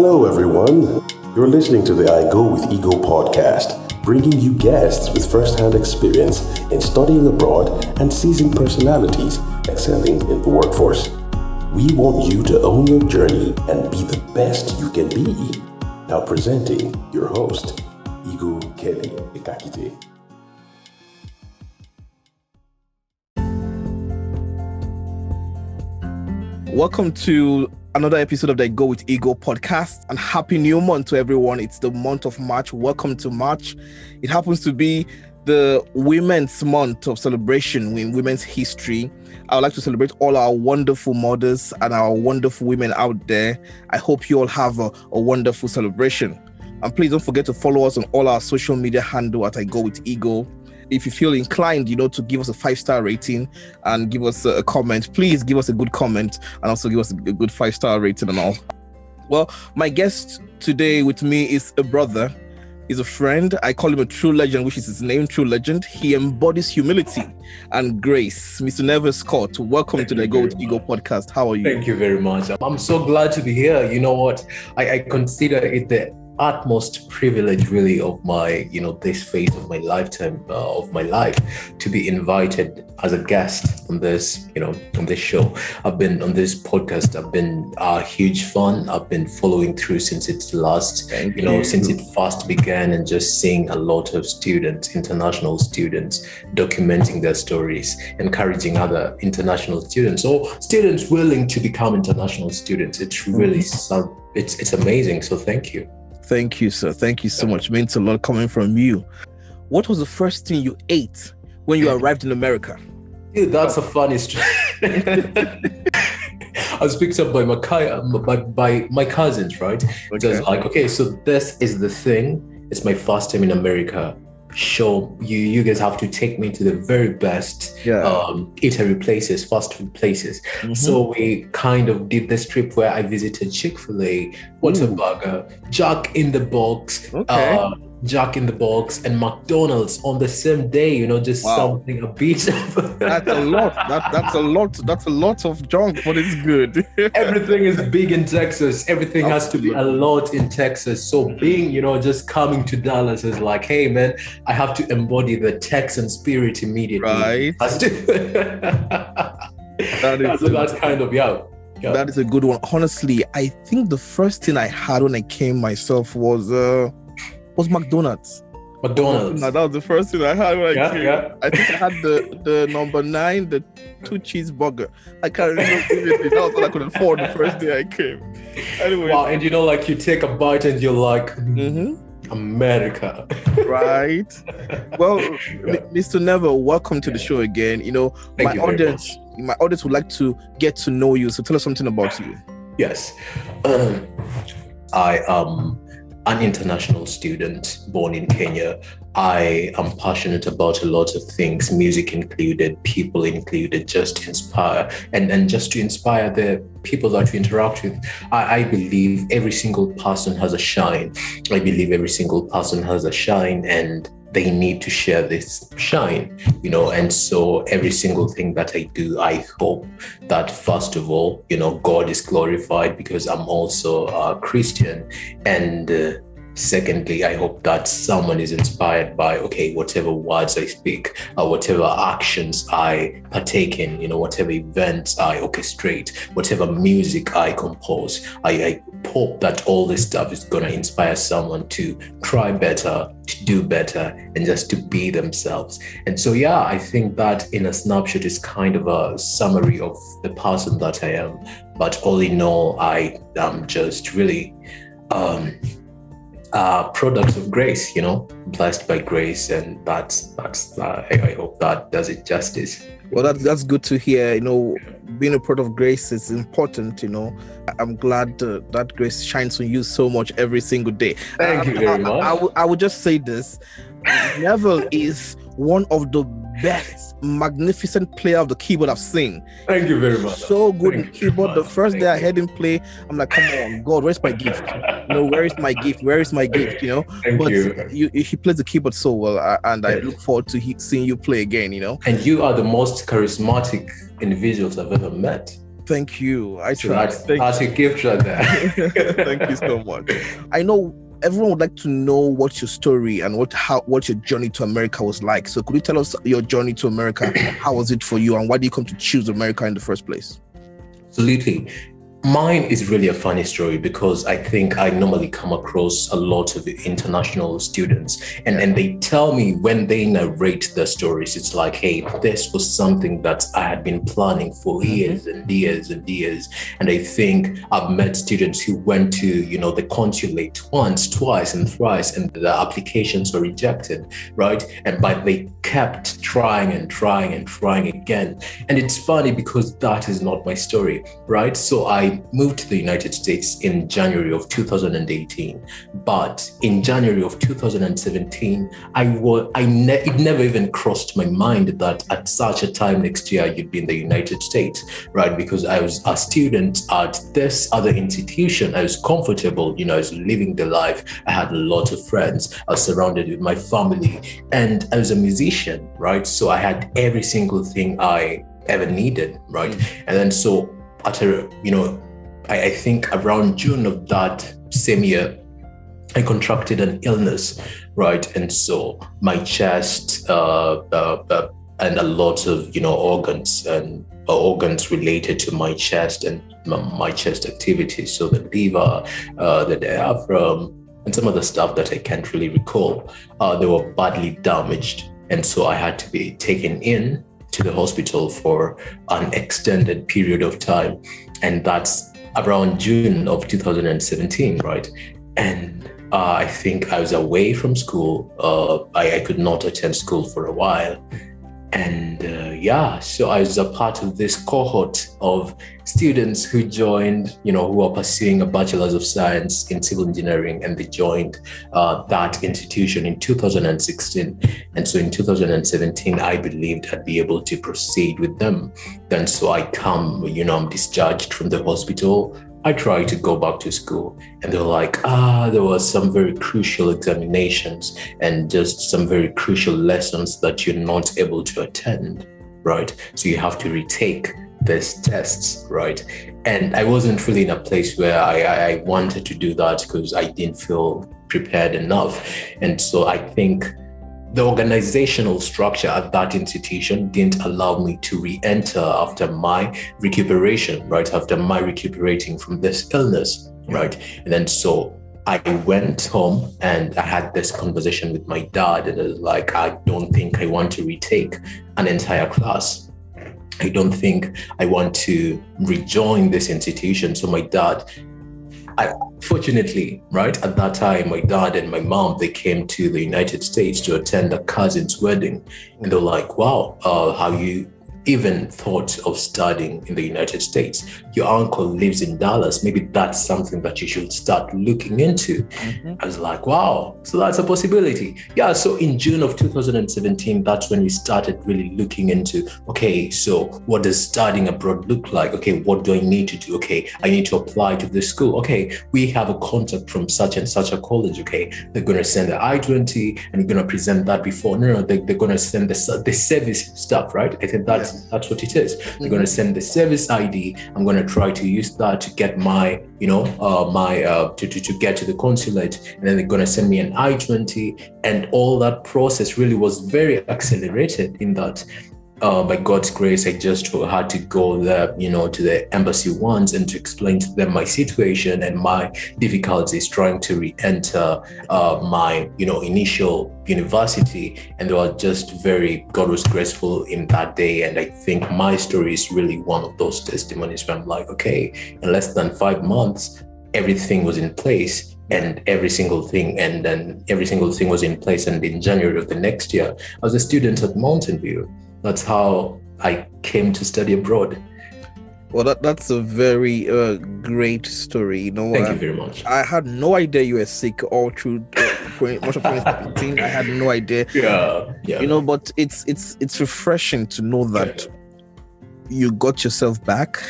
Hello, everyone. You're listening to the I Go with Ego podcast, bringing you guests with first-hand experience in studying abroad and seizing personalities excelling in the workforce. We want you to own your journey and be the best you can be. Now presenting your host, Ego Kelly Ekakite. Welcome to another episode of the Go with Ego podcast, and happy new month to everyone. It's the month of March. Welcome to March. It happens to be the Women's Month of celebration in women's history. I would like to celebrate all our wonderful mothers and our wonderful women out there. I hope you all have a wonderful celebration. And please don't forget to follow us on all our social media handle at I Go with Ego. If you feel inclined, to give us a 5-star rating and give us a comment, please give us a good comment and also give us a good 5-star rating and all. Well, my guest today with me is a brother, is a friend. I call him a true legend, which is his name, True Legend. He embodies humility and grace. Mr. Neville Scott, welcome to the Go with Ego podcast. How are you? Thank you very much. I'm so glad to be here. You know what? I consider it the utmost privilege really of my this phase of my lifetime of my life to be invited as a guest on this on this show. I've been on this podcast. I've been a huge fan. I've been following through since its last since it first began, and just seeing a lot of students, international students, documenting their stories, encouraging other international students or students willing to become international students. It's really it's amazing. So thank you. Thank you, sir. Thank you so much. It means a lot coming from you. What was the first thing you ate when you arrived in America? Dude, that's a funny story. I was picked up by my cousins, right? Okay. Just like, okay, so this is the thing. It's my first time in America. Sure, you guys have to take me to the very best eatery places, fast food places. Mm-hmm. So we kind of did this trip where I visited Chick-fil-A, Whataburger, Jack in the Box, and McDonald's on the same day. Something a bit. That's a lot. That's a lot of junk, but it's good. Everything is big in Texas. Everything has to be a lot in Texas. So being, just coming to Dallas is like, hey man, I have to embody the Texan spirit immediately. Right. That's kind of Yeah. That is a good one. Honestly, I think the first thing I had when I came myself was McDonald's. Now, that was the first thing I had when I came. Yeah. I think I had the number 9, the 2 cheeseburger. I can't remember vividly. That was what I could afford the first day I came. Anyway. Wow, and you take a bite and you're like, America. Right. Well, Mr. Neville, welcome to the show again. My audience would like to get to know you. So tell us something about you. Yes. I am an international student born in Kenya. I am passionate about a lot of things, music included, people included, just to inspire and just to inspire the people that we interact with. I believe every single person has a shine. And they need to share this shine, and so every single thing that I do, I hope that first of all, God is glorified, because I'm also a Christian, and secondly, I hope that someone is inspired by, whatever words I speak, or whatever actions I partake in, whatever events I orchestrate, whatever music I compose. I hope that all this stuff is going to inspire someone to try better, to do better, and just to be themselves. And so, I think that in a snapshot is kind of a summary of the person that I am. But all in all, I am just really products of grace, blessed by grace, and that's I hope that does it justice. Well, that's good to hear. Being a product of grace is important. I'm glad that grace shines on you so much every single day. Thank you very much. I would just say this: Neville is one of the best, magnificent player of the keyboard I've seen. Thank you very much. So good in keyboard. The first day I heard him play, I'm like, come on, God, where's my gift? Where is my gift? Thank you. He plays the keyboard so well, and I look forward to seeing you play again. And you are the most charismatic individuals I've ever met. Thank you. I So try. that's a gift right there. Thank you so much. I know everyone would like to know what's your story and what your journey to America was like. So could you tell us your journey to America? How was it for you, and why did you come to choose America in the first place? Absolutely. Mine is really a funny story because I think I normally come across a lot of international students and they tell me when they narrate their stories, it's like, hey, this was something that I had been planning for years and years and years. And I think I've met students who went to, the consulate once, twice, and thrice, and the applications were rejected, right? But they kept trying and trying and trying again. And it's funny because that is not my story, right? So I moved to the United States in January of 2018, but in January of 2017, it never even crossed my mind that at such a time next year you'd be in the United States, right? Because I was a student at this other institution. I was comfortable, I was living the life. I had a lot of friends. I was surrounded with my family, and I was a musician, right? So I had every single thing I ever needed, right? And then so after, I think around June of that same year, I contracted an illness, right? And so my chest and a lot of, organs related to my chest and my chest activities. So the liver, the diaphragm, and some other stuff that I can't really recall, they were badly damaged. And so I had to be taken in to the hospital for an extended period of time. And that's around June of 2017, right? And I think I was away from school. I could not attend school for a while. And so I was a part of this cohort of students who joined, who are pursuing a Bachelor's of Science in Civil Engineering, and they joined that institution in 2016. And so in 2017, I believed I'd be able to proceed with them. Then so I come, I'm discharged from the hospital. I tried to go back to school, and they're like, there was some very crucial examinations and just some very crucial lessons that you're not able to attend, right? So you have to retake these tests, right? And I wasn't really in a place where I wanted to do that because I didn't feel prepared enough. And so I think the organizational structure at that institution didn't allow me to re-enter after my recuperation, right? After my recuperating from this illness, right? And then so I went home and I had this conversation with my dad, and I was like, I don't think I want to retake an entire class. I don't think I want to rejoin this institution. So my dad, fortunately, right, at that time, my dad and my mom, they came to the United States to attend a cousin's wedding. And they're like, wow, have you even thought of studying in the United States? Your uncle lives in Dallas. Maybe that's something that you should start looking into. I was like, wow, so that's a possibility. Yeah, so in June of 2017, that's when we started really looking into, okay, so what does studying abroad look like? Okay, what do I need to do? Okay, I need to apply to this school. Okay, we have a contact from such and such a college. Okay, they're going to send the I-20 and you're going to present that before. No, they're going to send the service stuff, right? I think that's what it is. They're going to send the service ID. I'm going to try to use that to get my, to get to the consulate. And then they're going to send me an I-20. And all that process really was very accelerated in that. By God's grace, I just had to go there, to the embassy once and to explain to them my situation and my difficulties trying to re-enter my, initial university. And they were just God was graceful in that day. And I think my story is really one of those testimonies where I'm like, okay, in less than 5 months, everything was in place. And every single thing was in place. And in January of the next year, I was a student at Mountain View. That's how I came to study abroad. Well, that's a very great story. Thank you very much. I had no idea you were sick all through much of 2017. I had no idea. Yeah. But it's refreshing to know that you got yourself back.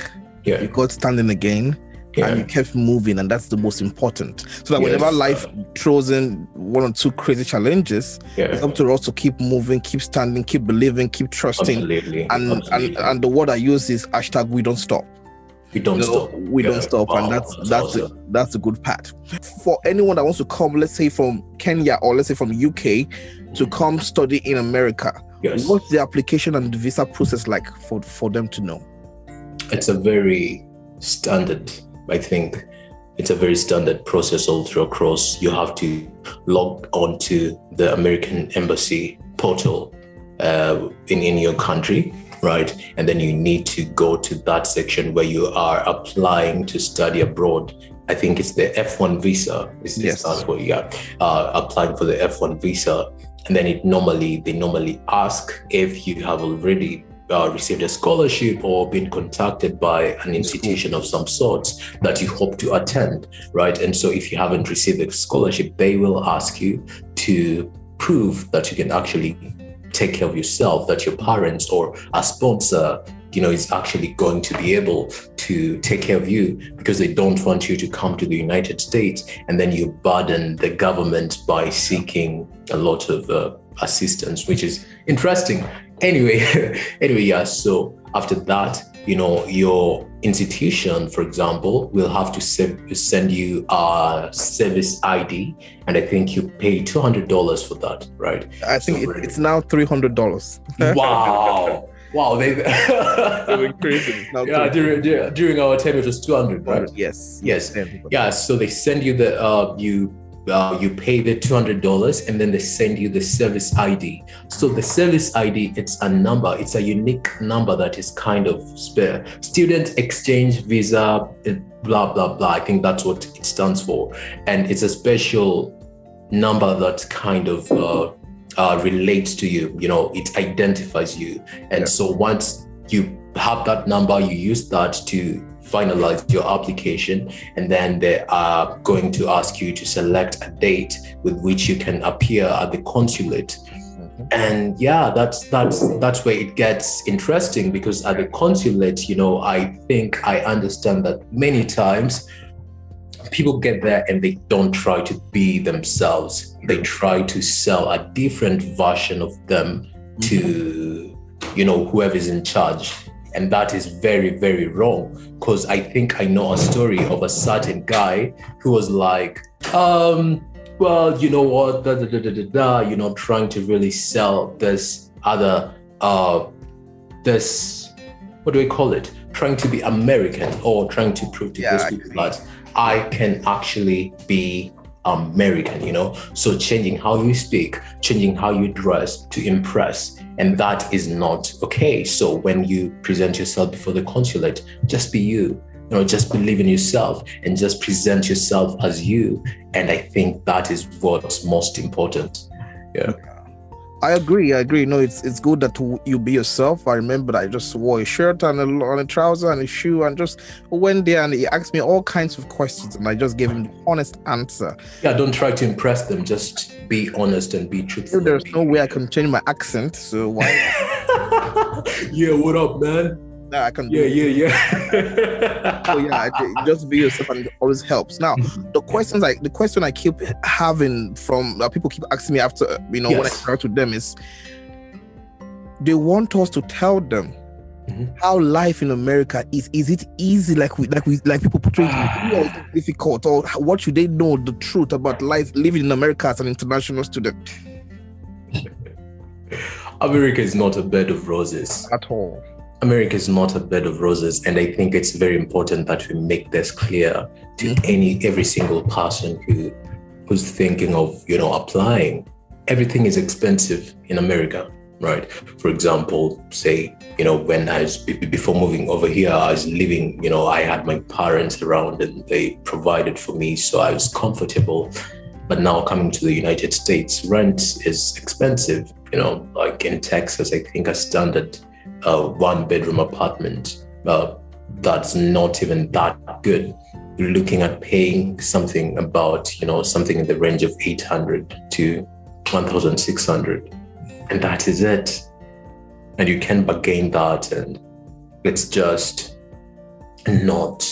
Yeah. You got standing again. And you kept moving, and that's the most important. So that whenever life throws in one or two crazy challenges, it's up to us to keep moving, keep standing, keep believing, keep trusting. Absolutely. And the word I use is #we don't stop. We don't stop. We don't stop, Wow, and that's the good part. For anyone that wants to come, let's say from Kenya or let's say from UK, to come study in America, yes. What's the application and the visa process like for them to know? It's a very standard, I think. It's a very standard process all through across. You have to log on to the American Embassy portal in your country, right? And then you need to go to that section where you are applying to study abroad. I think it's the F1 visa. Yes. Applying for the F1 visa. And then they normally ask if you have already received a scholarship or been contacted by an institution of some sort that you hope to attend, right? And so if you haven't received a scholarship, they will ask you to prove that you can actually take care of yourself, that your parents or a sponsor, is actually going to be able to take care of you, because they don't want you to come to the United States and then you burden the government by seeking a lot of assistance, which is interesting. Anyway, yeah. So after that, your institution, for example, will have to send you a service ID, and I think you pay $200 for that, right? I think it's now $300. Wow, they went crazy. Yeah, during our time it was 200, right? Yes. Yeah, so they send you the you pay the $200 and then they send you the service ID. So the service ID, it's a number, it's a unique number that is kind of spare. Student exchange visa, blah, blah, blah. I think that's what it stands for. And it's a special number that kind of relates to you, it identifies you. And so once you have that number, you use that to finalize your application, and then they are going to ask you to select a date with which you can appear at the consulate. And yeah, that's where it gets interesting, because at the consulate, I understand that many times people get there and they don't try to be themselves. They try to sell a different version of them to, whoever's in charge. And that is very, very wrong, because I think I know a story of a certain guy who was like, well, you know what, trying to really sell this other, what do we call it? Trying to be American, or trying to prove to these people that I can actually be American, So changing how you speak, changing how you dress to impress. And that is not okay. So when you present yourself before the consulate, just be you, just believe in yourself and just present yourself as you. And I think that is what's most important. Yeah. I agree. No, it's good that you be yourself. I remember that I just wore a shirt and a trouser and a shoe, and just went there, and he asked me all kinds of questions, and I just gave him the honest answer. Yeah, don't try to impress them. Just be honest and be truthful. There's no way I can change my accent, so why? Yeah, what up, man? Nah, I can do Yeah. So yeah, just be yourself, and it always helps. Now, the question I keep having from people keep asking me after, when I start with them, is they want us to tell them how life in America is. Is it easy like people portray it, or is it difficult, or what should they know the truth about life living in America as an international student? America is not a bed of roses At all. America is not a bed of roses, and I think it's very important that we make this clear to every single person who's thinking of applying. Everything is expensive in America, right? For example, say when I was before moving over here, I was living. I had my parents around and they provided for me, so I was comfortable. But now coming to the United States, rent is expensive. Like in Texas, I think a standard 1-bedroom apartment that's not even that good. You're looking at paying something about something in the range of $800 to $1,600, and that is it. And you can bargain that, and it's just not.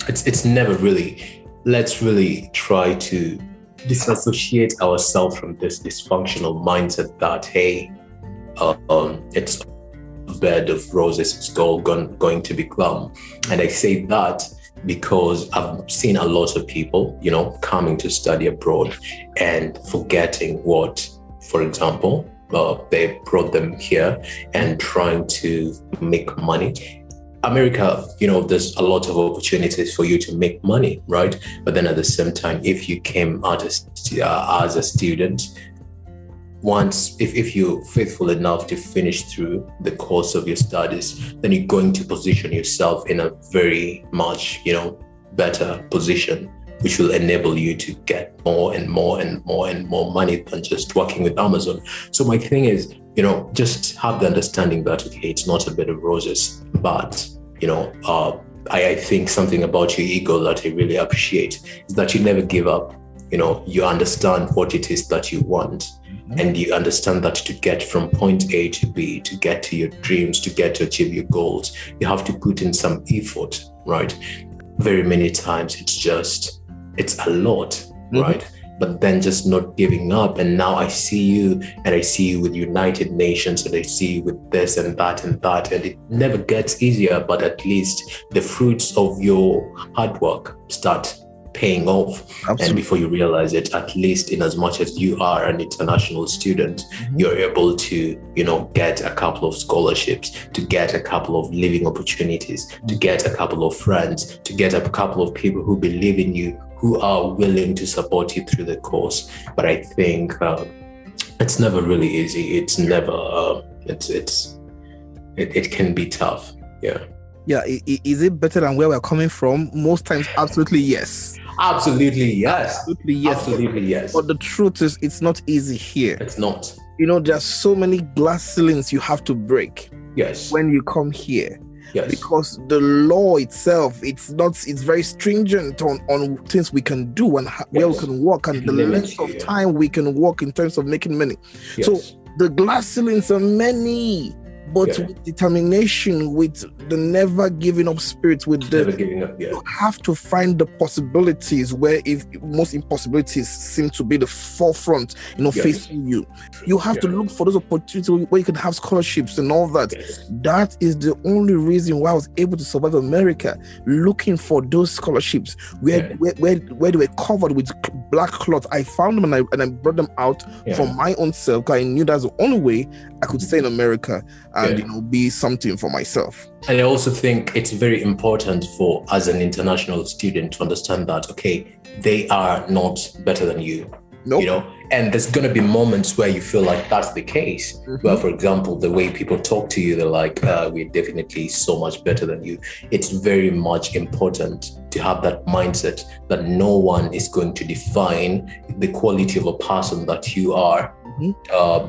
It's never really. Let's really try to disassociate ourselves from this dysfunctional mindset that hey, it's bed of roses. It's all going to be glum. And I say that because I've seen a lot of people, coming to study abroad and forgetting what, for example, they brought them here and trying to make money. America, there's a lot of opportunities for you to make money, right? But then at the same time, if you came out as a student, if you're faithful enough to finish through the course of your studies, then you're going to position yourself in a very much, better position, which will enable you to get more and more and more and more money than just working with Amazon. So my thing is, just have the understanding that, okay, it's not a bed of roses, but, I think something about your ego that I really appreciate is that you never give up. You understand what it is that you want. And you understand that to get from point A to B, to get to your dreams, to get to achieve your goals, you have to put in some effort, right? Very many times it's a lot, right? But then just not giving up. And now I see you with United Nations, and I see you with this and that and that. And it never gets easier, but at least the fruits of your hard work start paying off. Absolutely. And before you realize it, at least in as much as you are an international student, you're able to, get a couple of scholarships, to get a couple of living opportunities, to get a couple of friends, to get a couple of people who believe in you, who are willing to support you through the course. But I think it's never really easy. It's never, it can be tough. Yeah. Yeah, is it better than where we're coming from? Most times, absolutely yes. Absolutely yes. Absolutely yes. Absolutely yes. But the truth is, it's not easy here. It's not. There are so many glass ceilings you have to break. Yes. When you come here. Yes. Because the law itself, it's very stringent on things we can do and where we can work and the length of time we can work in terms of making money. Yes. So the glass ceilings are many. But with determination, with the never giving up spirit, you have to find the possibilities where if most impossibilities seem to be the forefront, facing you. You have to look for those opportunities where you can have scholarships and all that. Yes. That is the only reason why I was able to survive America, looking for those scholarships where they were covered with black cloth. I found them and I brought them out for my own self, because I knew that's the only way I could stay in America and be something for myself. And I also think it's very important for, as an international student, to understand that, okay, they are not better than you. Nope. And there's going to be moments where you feel like that's the case. Where, for example, the way people talk to you, they're like, we're definitely so much better than you. It's very much important to have that mindset that no one is going to define the quality of a person that you are,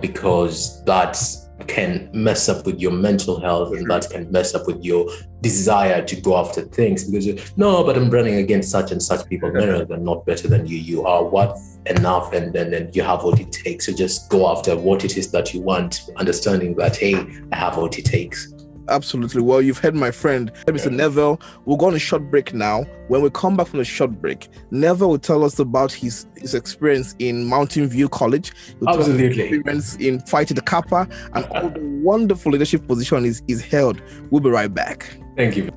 because that's can mess up with your mental health, and that can mess up with your desire to go after things, because but I'm running against such and such people. No, they're not better than you. You are worth enough, and then you have what it takes. So just go after what it is that you want, understanding that, hey, I have what it takes. Absolutely. Well, you've heard my friend, Mr. Neville. We'll go on a short break now. When we come back from the short break, Neville will tell us about his experience in Mountain View College. Absolutely. His experience in Phi Theta Kappa and all the wonderful leadership position is held. We'll be right back. Thank you.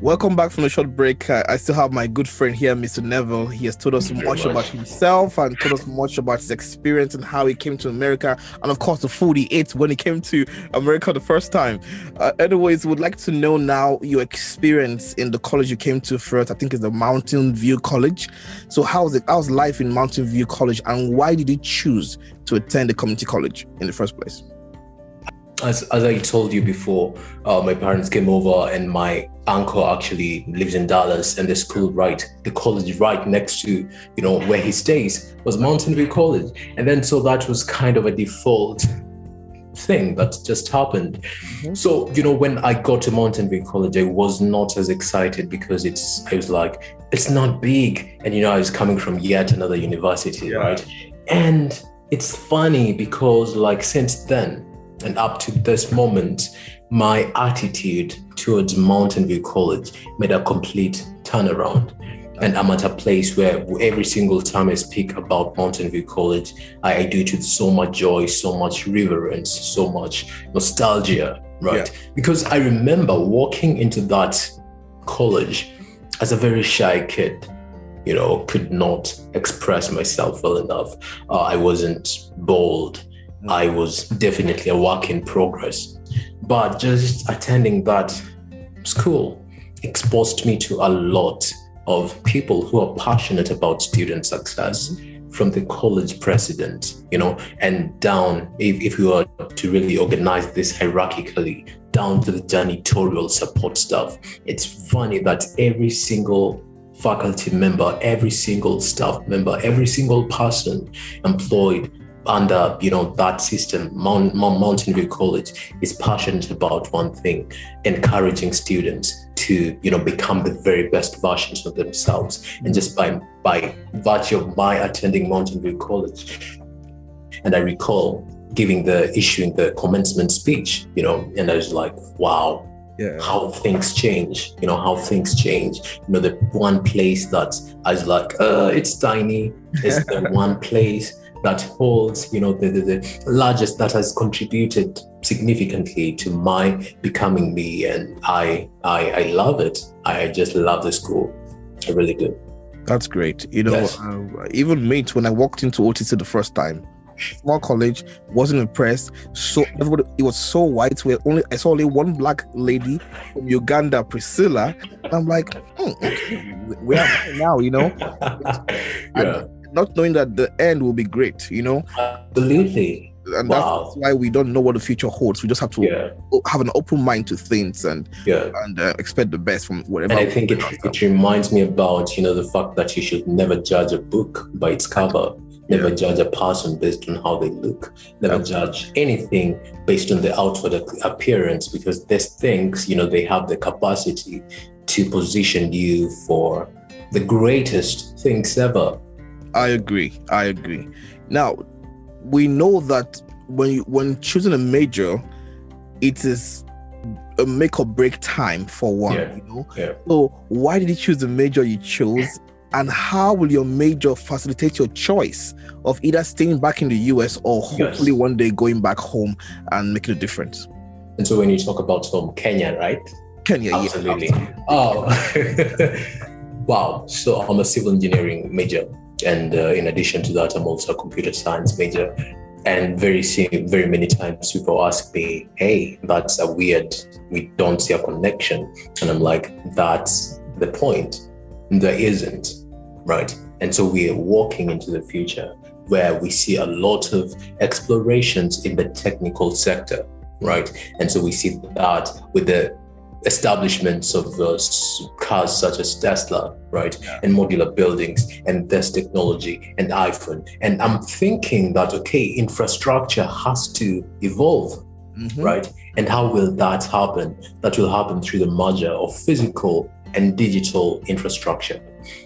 Welcome back from the short break. I still have my good friend here, Mr. Neville. He has told us much about himself and told us much about his experience and how he came to America, and of course the food he ate when he came to America the first time. Anyways, would like to know now your experience in the college you came to first. I think it's the Mountain View College. So how's life in Mountain View College, and why did you choose to attend the community college in the first place? As I told you before, my parents came over, and my uncle actually lives in Dallas, and the college right next to, where he stays was Mountain View College. And then, so that was kind of a default thing that just happened. So, when I got to Mountain View College, I was not as excited because I was like, it's not big. And, I was coming from yet another university, right? And it's funny because since then, and up to this moment, my attitude towards Mountain View College made a complete turnaround. And I'm at a place where every single time I speak about Mountain View College, I do it with so much joy, so much reverence, so much nostalgia, right? Yeah. Because I remember walking into that college as a very shy kid, could not express myself well enough. I wasn't bold. I was definitely a work in progress. But just attending that school exposed me to a lot of people who are passionate about student success, from the college president, and down, if we were to really organize this hierarchically, down to the janitorial support staff. It's funny that every single faculty member, every single staff member, every single person employed under that system, Mountain View College, is passionate about one thing: encouraging students to become the very best versions of themselves. And just by virtue of my attending Mountain View College, and I recall issuing the commencement speech, and I was like, wow. Yeah. How things change, the one place that I was like, it's tiny, is the one place that holds, the largest, that has contributed significantly to my becoming me. And I love it. I just love the school. I really do. That's great. Yes. Even me, when I walked into OTC the first time, small college, wasn't impressed. So everybody, it was so white. I saw only one black lady from Uganda, Priscilla. And I'm like, okay, we are now, yeah. Not knowing that the end will be great, Absolutely. And that's why we don't know what the future holds. We just have to have an open mind to things and expect the best from whatever. And I think it reminds me about, the fact that you should never judge a book by its cover. Never judge a person based on how they look. Never judge anything based on the outward appearance, because these things, they have the capacity to position you for the greatest things ever. I agree. Now, we know that when choosing a major, it is a make or break time for one. So why did you choose the major you chose? And how will your major facilitate your choice of either staying back in the US or hopefully one day going back home and making a difference? And so when you talk about Kenya, right? Kenya, absolutely. Oh, wow. So I'm a civil engineering major. And in addition to that, I'm also a computer science major. And very many times people ask me, hey, that's we don't see a connection. And I'm like, that's the point. There isn't, right? And so we are walking into the future where we see a lot of explorations in the technical sector, right? And so we see that with the establishments of cars such as Tesla, right? And modular buildings and this technology and iPhone. And I'm thinking that, infrastructure has to evolve, right? And how will that happen? That will happen through the merger of physical and digital infrastructure.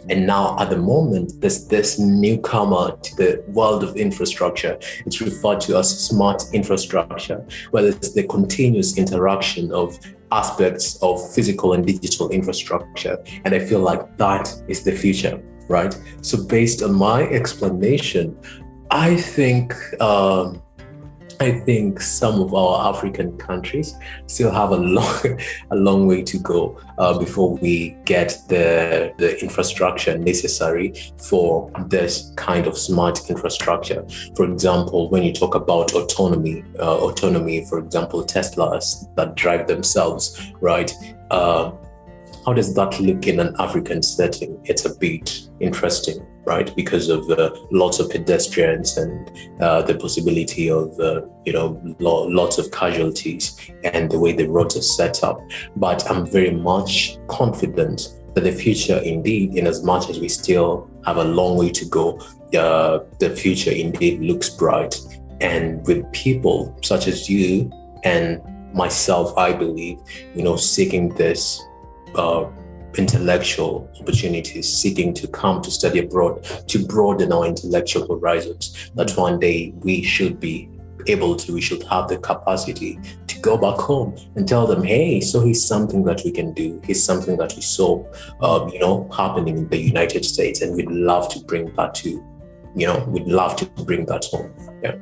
And now at the moment, there's this newcomer to the world of infrastructure. It's referred to as smart infrastructure, where it's the continuous interaction of aspects of physical and digital infrastructure. And I feel like that is the future, right? So based on my explanation, I think some of our African countries still have a long way to go before we get the infrastructure necessary for this kind of smart infrastructure. For example, when you talk about autonomy, for example, Teslas that drive themselves, right? How does that look in an African setting? It's a bit interesting, right? Because of lots of pedestrians and the possibility of, lots of casualties and the way the roads are set up. But I'm very much confident that the future indeed, in as much as we still have a long way to go, the future indeed looks bright. And with people such as you and myself, I believe, seeking this intellectual opportunities, seeking to come to study abroad, to broaden our intellectual horizons, that one day we should have the capacity to to go back home and tell them, hey, so he's something that we can do. He's something that we saw, happening in the United States. And we'd love to bring that home. Yeah.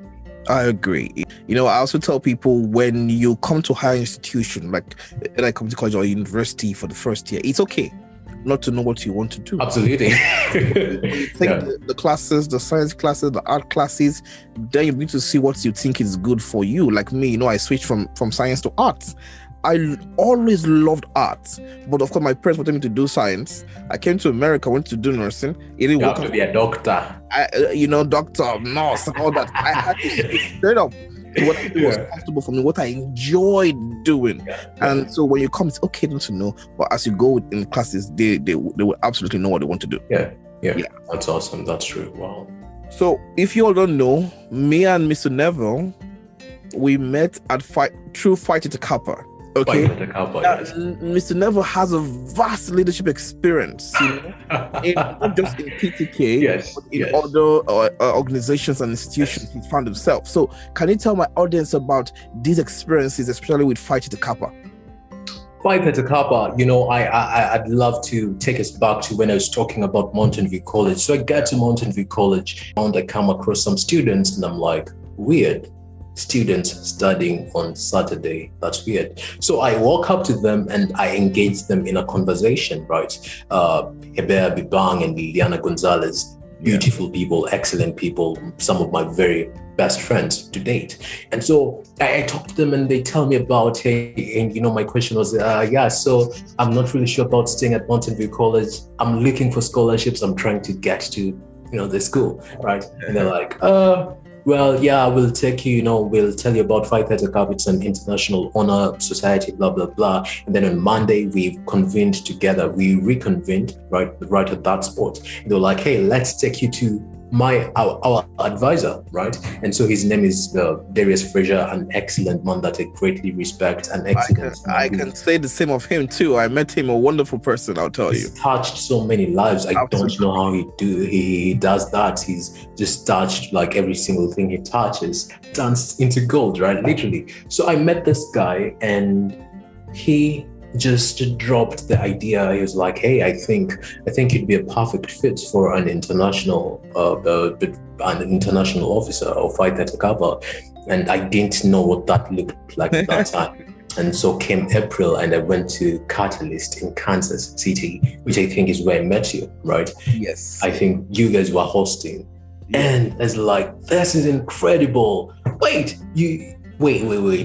I agree. I also tell people, when you come to a higher institution, like community college or university for the first year, it's okay not to know what you want to do. Absolutely. Take the classes, the science classes, the art classes, then you need to see what you think is good for you. Like me, I switched from science to arts. I always loved art, but of course my parents wanted me to do science. I came to America, went to do nursing. It didn't you work have to be a doctor. Doctor, nurse, and all that. I had to stick straight up to what I do was comfortable for me, what I enjoyed doing. And so when you come, it's okay not to know, but as you go in classes, they will absolutely know what they want to do. Yeah. That's awesome. That's true. Wow. So if you all don't know, me and Mr. Neville, we met through Phi Theta Kappa. Okay. Yes. Mr. Neville has a vast leadership experience, not just in PTK, but in other organizations and institutions he found himself. So can you tell my audience about these experiences, especially with Phi Theta Kappa? Phi Theta Kappa, I'd love to take us back to when I was talking about Mountain View College. So I get to Mountain View College and I come across some students and I'm like, weird. Students studying on Saturday. That's weird. So I walk up to them and I engage them in a conversation, right? Hebea Bibang and Liliana Gonzalez, beautiful people, excellent people, some of my very best friends to date. And so I talk to them and they tell me about, hey, and my question was, so I'm not really sure about staying at Mountain View College. I'm looking for scholarships. I'm trying to get to, the school, right? And they're like, well, yeah, we'll take you, we'll tell you about Phi Theta Kappa. It's an international honor society, blah, blah, blah. And then on Monday, we convened together. We reconvened right at that spot. And they were like, hey, let's take you to our advisor, right? And so his name is Darius Fraser, an excellent man that I greatly respect. An excellent I can say the same of him too. I met him, a wonderful person, I'll tell you. He's touched so many lives. I don't know how he does that. He's just touched, like, every single thing he touches turns into gold, right? Literally. So I met this guy and he just dropped the idea. He was like, hey, I think you'd be a perfect fit for an international officer of Phi Theta Kappa. And I didn't know what that looked like at that time. And so came April and I went to Catalyst in Kansas City, which I think is where I met you, right? Yes. I think you guys were hosting. And it's like, this is incredible. Wait.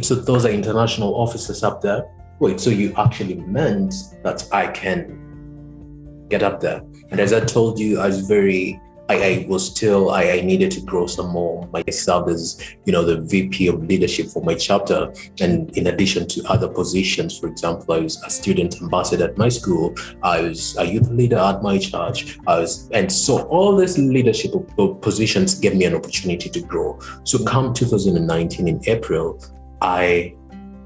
So those are international officers up there? Wait, so you actually meant that I can get up there? And as I told you, I needed to grow some more myself as, the VP of leadership for my chapter. And in addition to other positions, for example, I was a student ambassador at my school. I was a youth leader at my church. And so all these leadership positions gave me an opportunity to grow. So come 2019 in April,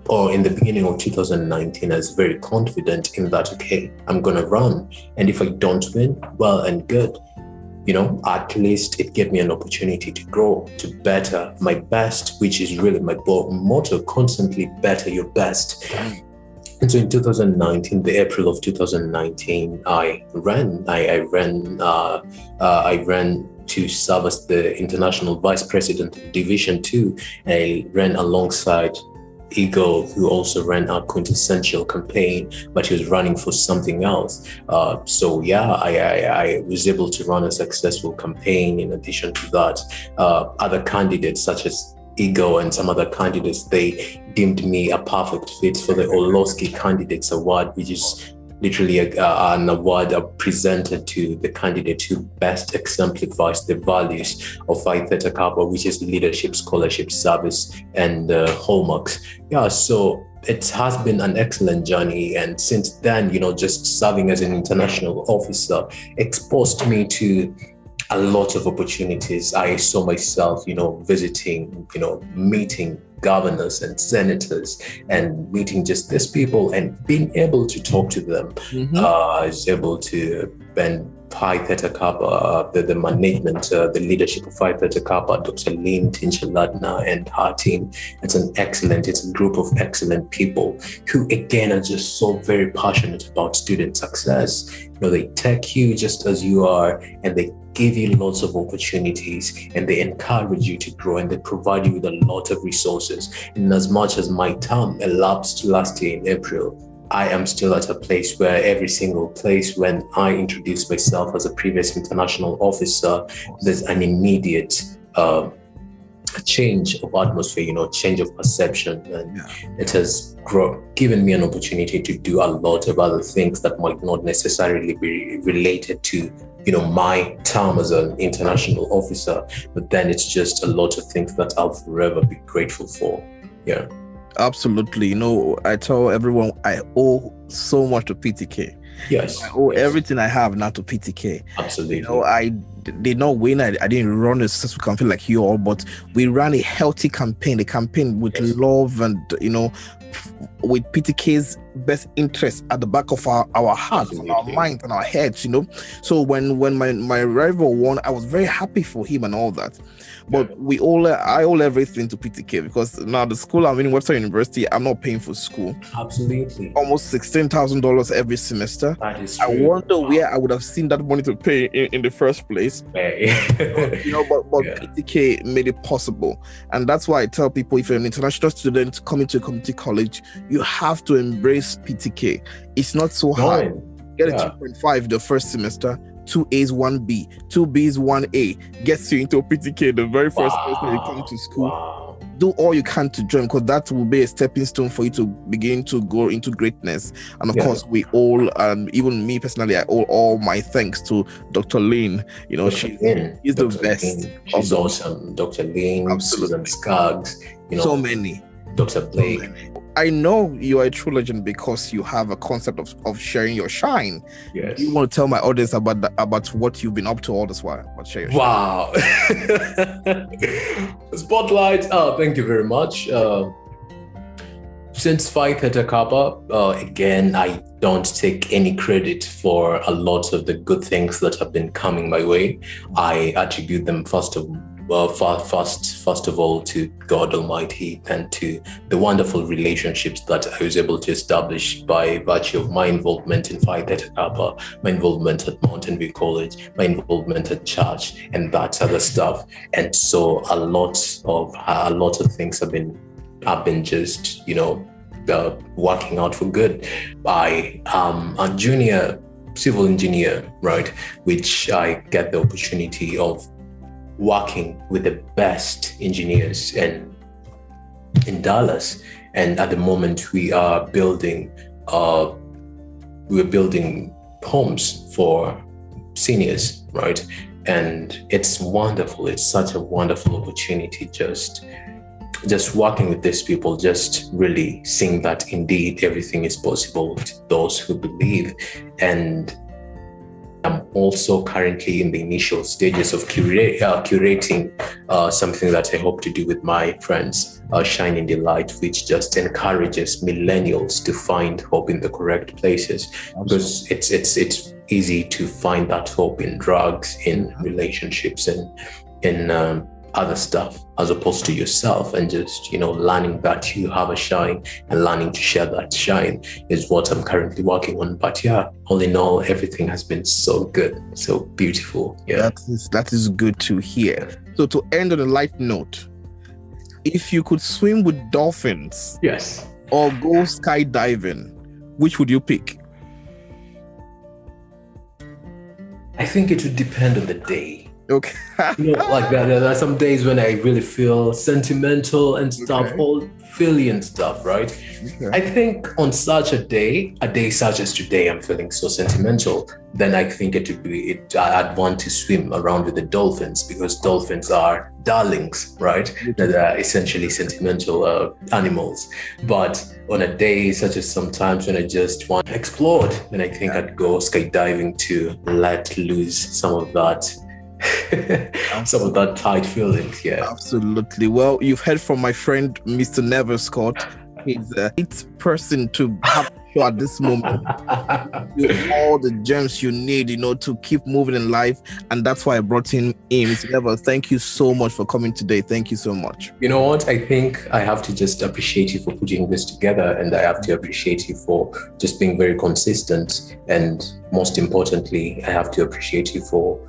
in the beginning of 2019, I was very confident in that, okay, I'm going to run. And if I don't win, well and good. At least it gave me an opportunity to grow, to better my best, which is really my motto, constantly better your best. And so in 2019, the April of 2019, I ran to serve as the International Vice President of Division 2. I ran alongside Eagle, who also ran our quintessential campaign, but he was running for something else. I was able to run a successful campaign. In addition to that, other candidates such as Eagle and some other candidates, they deemed me a perfect fit for the Orlowski Candidates Award, which is literally an award presented to the candidate who best exemplifies the values of Phi Theta Kappa, which is leadership, scholarship, service, and hallmarks. Yeah, so it has been an excellent journey. And since then, just serving as an international officer exposed me to a lot of opportunities. I saw myself, visiting, meeting governors and senators and meeting just these people and being able to talk to them. I was able to spend Phi Theta Kappa, the management, the leadership of Phi Theta Kappa, Dr. Lynn Tinchaladna and her team. It's a group of excellent people who, again, are just so very passionate about student success. They take you just as you are, and they give you lots of opportunities, and they encourage you to grow, and they provide you with a lot of resources. And as much as my term elapsed last year in April, I am still at a place where every single place when I introduce myself as a previous international officer, there's an immediate change of atmosphere, change of perception. And it has given me an opportunity to do a lot of other things that might not necessarily be related to, my term as an international officer. But then it's just a lot of things that I'll forever be grateful for. Yeah. Absolutely. I tell everyone I owe so much to PTK. Yes. I owe everything I have now to PTK. Absolutely. I did not win. I didn't run a successful campaign like you all, but we ran a healthy campaign, with love and, with PTK's best interest at the back of our hearts, and our minds and our heads, So when my rival won, I was very happy for him and all that. But I owe everything to PTK, because now the school I'm in, Webster University, I'm not paying for school. Absolutely. Almost $16,000 every semester. That is true. I wonder where I would have seen that money to pay in the first place. But PTK made it possible. And that's why I tell people, if you're an international student coming to a community college, you have to embrace PTK. It's not so hard. Get a 2.5 the first semester. 2 A's, 1 B, 2 B's, 1 A gets you into PTK the very first time you come to school. Wow. Do all you can to join, because that will be a stepping stone for you to begin to go into greatness. And of course, we all, even me personally, I owe all my thanks to Dr. Lynn. She's the best. She's awesome. Dr. Lynn, Susan Skaggs, so many. Dr. Blake. I know you are a true legend because you have a concept of sharing your shine. Yes. You want to tell my audience about what you've been up to all this while? Share your wow. Spotlight. Thank you very much. Since Phi Theta Kappa, again, I don't take any credit for a lot of the good things that have been coming my way. I attribute them first of all to God Almighty and to the wonderful relationships that I was able to establish by virtue of my involvement in Phi Theta Kappa, my involvement at Mountain View College, my involvement at church, and that other stuff. And so a lot of things have been just working out for good. I am a junior civil engineer, right, which I get the opportunity of working with the best engineers in Dallas. And at the moment we are building homes for seniors, right? And it's wonderful. It's such a wonderful opportunity, just working with these people, just really seeing that indeed everything is possible to those who believe. And I'm also currently in the initial stages of curating something that I hope to do with my friends, Shining the Light, which just encourages millennials to find hope in the correct places. Because it's easy to find that hope in drugs, in relationships, and in other stuff, as opposed to yourself, and just learning that you have a shine and learning to share that shine is what I'm currently working on. But all in all, everything has been so good, so beautiful. That is good to hear. So to end on a light note, if you could swim with dolphins, or go skydiving, which would you pick? I think it would depend on the day. Okay. Like there are some days when I really feel sentimental and stuff, all feeling and stuff, right? Okay. I think on such a day such as today, I'm feeling so sentimental, then I think I'd want to swim around with the dolphins, because dolphins are darlings, right? That are essentially sentimental animals. But on a day such as sometimes when I just want to explore, then I think I'd go skydiving to let loose some of that tight feeling. Absolutely. Well, you've heard from my friend Mr. Neville Scott. He's a person to have sure at this moment you have all the gems you need, to keep moving in life. And that's why I brought in him. Mr. Neville, thank you so much for coming today. Thank you so much. You know what? I think I have to just appreciate you for putting this together, and I have to appreciate you for just being very consistent. And most importantly, I have to appreciate you for,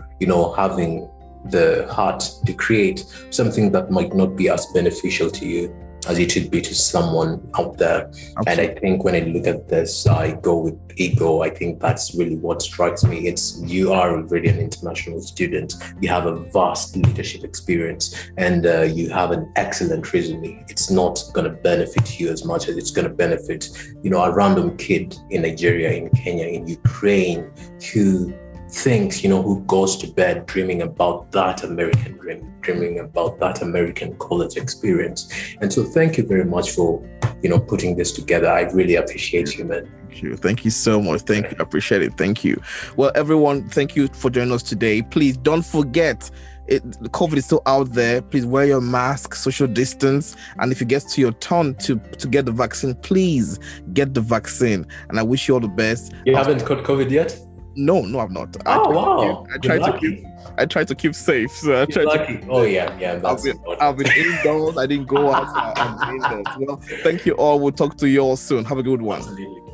having the heart to create something that might not be as beneficial to you as it should be to someone out there. Absolutely. And I think when I look at this, I go with ego. I think that's really what strikes me. You are already an international student. You have a vast leadership experience, and you have an excellent resume. It's not going to benefit you as much as it's going to benefit, a random kid in Nigeria, in Kenya, in Ukraine, who thinks, who goes to bed dreaming about that American dream, dreaming about that American college experience. And so thank you very much for, putting this together. I really appreciate you, man. Thank you so much. Thank you. I appreciate it. Thank you. Well, everyone, thank you for joining us today. Please don't forget, the COVID is still out there. Please wear your mask, social distance. And if it gets to your turn to get the vaccine, please get the vaccine. And I wish you all the best. You haven't caught COVID yet? No, I've not. I try to keep safe. So lucky. Oh yeah. I've been indoors. I didn't go out. So I'm indoors. Well, thank you all. We'll talk to you all soon. Have a good one. Absolutely.